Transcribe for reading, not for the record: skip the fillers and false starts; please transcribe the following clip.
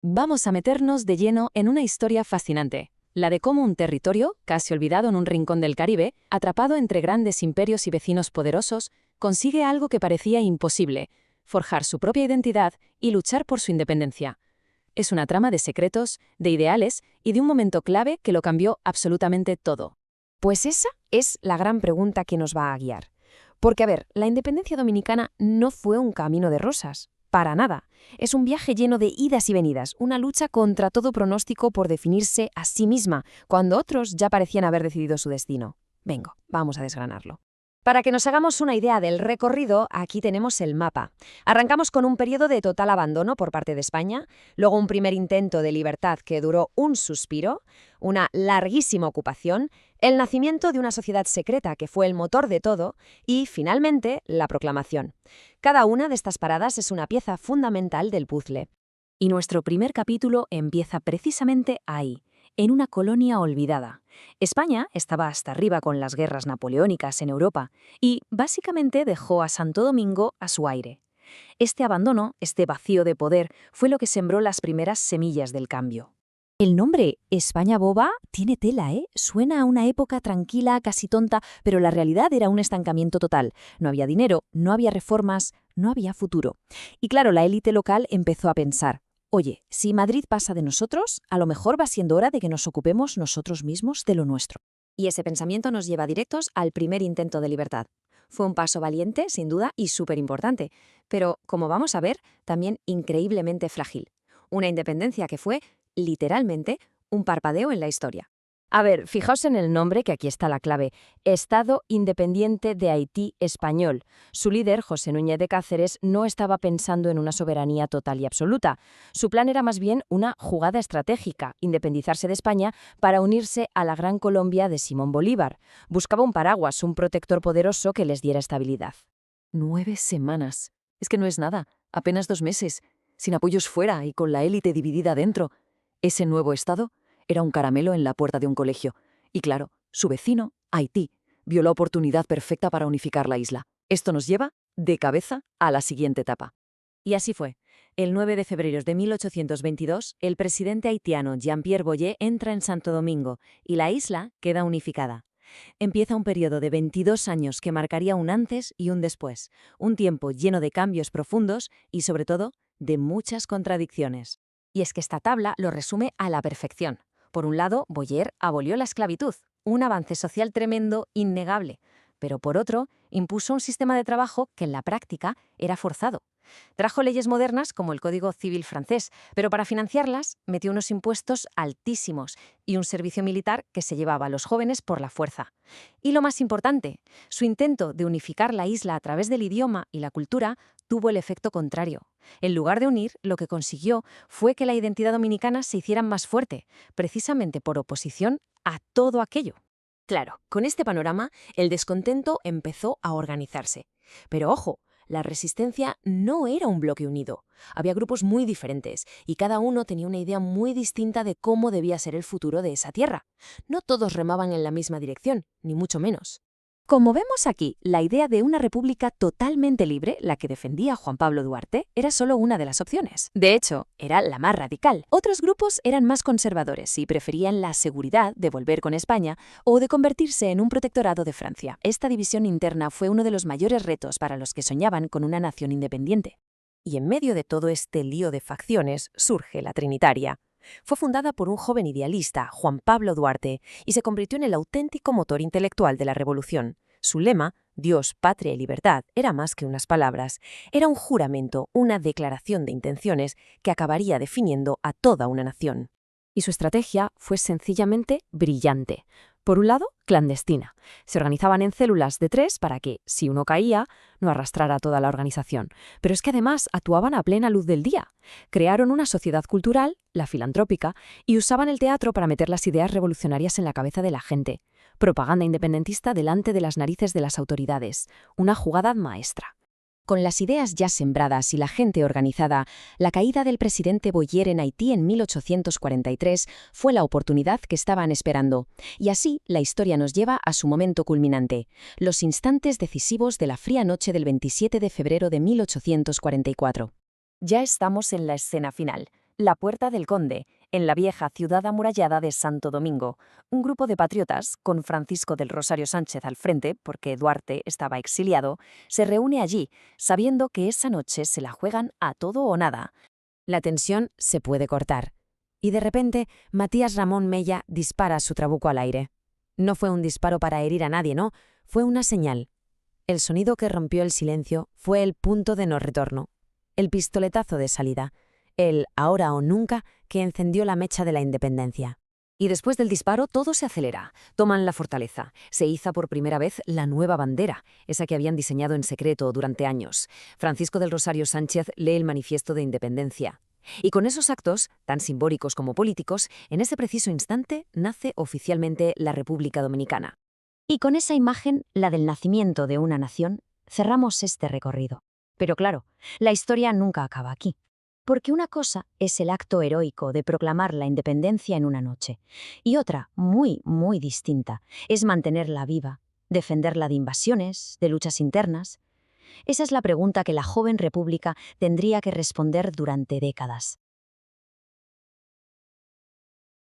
Vamos a meternos de lleno en una historia fascinante, la de cómo un territorio, casi olvidado en un rincón del Caribe, atrapado entre grandes imperios y vecinos poderosos, consigue algo que parecía imposible: forjar su propia identidad y luchar por su independencia. Es una trama de secretos, de ideales y de un momento clave que lo cambió absolutamente todo. Pues esa es la gran pregunta que nos va a guiar. Porque, a ver, la independencia dominicana no fue un camino de rosas. Para nada. Es un viaje lleno de idas y venidas, una lucha contra todo pronóstico por definirse a sí misma, cuando otros ya parecían haber decidido su destino. Venga, vamos a desgranarlo. Para que nos hagamos una idea del recorrido, aquí tenemos el mapa. Arrancamos con un periodo de total abandono por parte de España, luego un primer intento de libertad que duró un suspiro, una larguísima ocupación, el nacimiento de una sociedad secreta que fue el motor de todo y, finalmente, la proclamación. Cada una de estas paradas es una pieza fundamental del puzzle. Y nuestro primer capítulo empieza precisamente ahí, en una colonia olvidada. España estaba hasta arriba con las guerras napoleónicas en Europa y, básicamente, dejó a Santo Domingo a su aire. Este abandono, este vacío de poder, fue lo que sembró las primeras semillas del cambio. El nombre España Boba tiene tela, ¿eh? Suena a una época tranquila, casi tonta, pero la realidad era un estancamiento total. No había dinero, no había reformas, no había futuro. Y claro, la élite local empezó a pensar: oye, si Madrid pasa de nosotros, a lo mejor va siendo hora de que nos ocupemos nosotros mismos de lo nuestro. Y ese pensamiento nos lleva directos al primer intento de libertad. Fue un paso valiente, sin duda, y súper importante, pero, como vamos a ver, también increíblemente frágil. Una independencia que fue, literalmente, un parpadeo en la historia. A ver, fijaos en el nombre, que aquí está la clave: Estado Independiente de Haití Español. Su líder, José Núñez de Cáceres, no estaba pensando en una soberanía total y absoluta. Su plan era más bien una jugada estratégica: independizarse de España para unirse a la Gran Colombia de Simón Bolívar. Buscaba un paraguas, un protector poderoso que les diera estabilidad. 9 semanas. Es que no es nada, apenas 2 meses, sin apoyos fuera y con la élite dividida dentro. Ese nuevo estado era un caramelo en la puerta de un colegio. Y claro, su vecino, Haití, vio la oportunidad perfecta para unificar la isla. Esto nos lleva, de cabeza, a la siguiente etapa. Y así fue. El 9 de febrero de 1822, el presidente haitiano Jean-Pierre Boyer entra en Santo Domingo y la isla queda unificada. Empieza un periodo de 22 años que marcaría un antes y un después, un tiempo lleno de cambios profundos y, sobre todo, de muchas contradicciones. Y es que esta tabla lo resume a la perfección. Por un lado, Boyer abolió la esclavitud, un avance social tremendo, innegable. Pero por otro, impuso un sistema de trabajo que en la práctica era forzado. Trajo leyes modernas como el Código Civil francés, pero para financiarlas metió unos impuestos altísimos y un servicio militar que se llevaba a los jóvenes por la fuerza. Y lo más importante, su intento de unificar la isla a través del idioma y la cultura tuvo el efecto contrario. En lugar de unir, lo que consiguió fue que la identidad dominicana se hiciera más fuerte, precisamente por oposición a todo aquello. Claro, con este panorama, el descontento empezó a organizarse. Pero ojo, la resistencia no era un bloque unido. Había grupos muy diferentes y cada uno tenía una idea muy distinta de cómo debía ser el futuro de esa tierra. No todos remaban en la misma dirección, ni mucho menos. Como vemos aquí, la idea de una república totalmente libre, la que defendía Juan Pablo Duarte, era solo una de las opciones. De hecho, era la más radical. Otros grupos eran más conservadores y preferían la seguridad de volver con España o de convertirse en un protectorado de Francia. Esta división interna fue uno de los mayores retos para los que soñaban con una nación independiente. Y en medio de todo este lío de facciones surge la Trinitaria. Fue fundada por un joven idealista, Juan Pablo Duarte, y se convirtió en el auténtico motor intelectual de la revolución. Su lema, Dios, Patria y Libertad, era más que unas palabras. Era un juramento, una declaración de intenciones que acabaría definiendo a toda una nación. Y su estrategia fue sencillamente brillante. Por un lado, clandestina. Se organizaban en células de 3 para que, si uno caía, no arrastrara a toda la organización. Pero es que además actuaban a plena luz del día. Crearon una sociedad cultural, la filantrópica, y usaban el teatro para meter las ideas revolucionarias en la cabeza de la gente. Propaganda independentista delante de las narices de las autoridades. Una jugada maestra. Con las ideas ya sembradas y la gente organizada, la caída del presidente Boyer en Haití en 1843 fue la oportunidad que estaban esperando. Y así, la historia nos lleva a su momento culminante, los instantes decisivos de la fría noche del 27 de febrero de 1844. Ya estamos en la escena final. La Puerta del Conde, en la vieja ciudad amurallada de Santo Domingo. Un grupo de patriotas, con Francisco del Rosario Sánchez al frente, porque Duarte estaba exiliado, se reúne allí, sabiendo que esa noche se la juegan a todo o nada. La tensión se puede cortar. Y de repente, Matías Ramón Mella dispara su trabuco al aire. No fue un disparo para herir a nadie, no, fue una señal. El sonido que rompió el silencio fue el punto de no retorno, el pistoletazo de salida, el ahora o nunca que encendió la mecha de la independencia. Y después del disparo todo se acelera. Toman la fortaleza. Se iza por primera vez la nueva bandera, esa que habían diseñado en secreto durante años. Francisco del Rosario Sánchez lee el Manifiesto de Independencia. Y con esos actos, tan simbólicos como políticos, en ese preciso instante nace oficialmente la República Dominicana. Y con esa imagen, la del nacimiento de una nación, cerramos este recorrido. Pero claro, la historia nunca acaba aquí. Porque una cosa es el acto heroico de proclamar la independencia en una noche, y otra, muy, muy distinta, es mantenerla viva, defenderla de invasiones, de luchas internas. Esa es la pregunta que la joven república tendría que responder durante décadas.